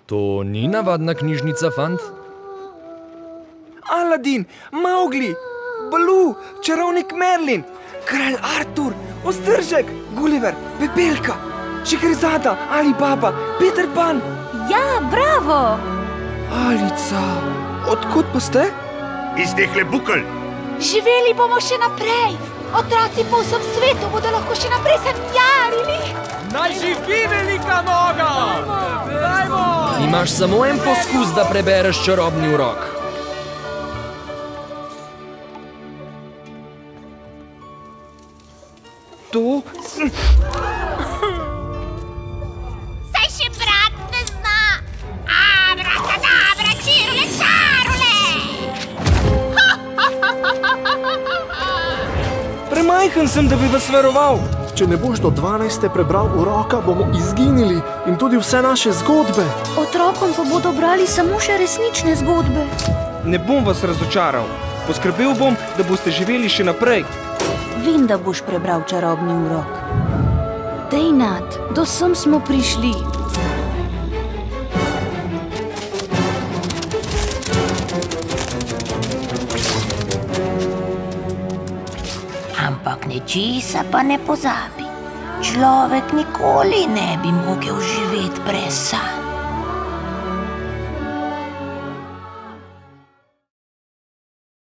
To ni navadna knjižnica, fant? Aladin, Mowgli, Baloo, čarovnik Merlin, kralj Artur, Ostržek, Gulliver, Pepelka, Šehrazada, Ali Baba, Peter Pan. Ja, bravo! Alica, odkot pa ste? Iz tehle bukelj. Živeli bomo še naprej. Otroci po vsem svetu bodo lahko še naprej sanjarili. Naj živi velika noga! Dajmo! Imaš samo en poskus, da prebereš čarobni urok. To... Saj še brat ne zna. Abrakadabra, čirule, čarule! Premajhen sem, da bi vas veroval. Če ne boš do 12. prebral uroka, bomo izginili in tudi vse naše zgodbe. Otrokom pa bodo brali samo še resnične zgodbe. Ne bom vas razočaral. Poskrbel bom, da boste živeli še naprej. Vem, da boš prebral čarobni urok. Dej, Nat, do sem smo prišli. Ampak nečesa pa ne pozabi. Človek nikoli ne bi mogel živeti brez sanj.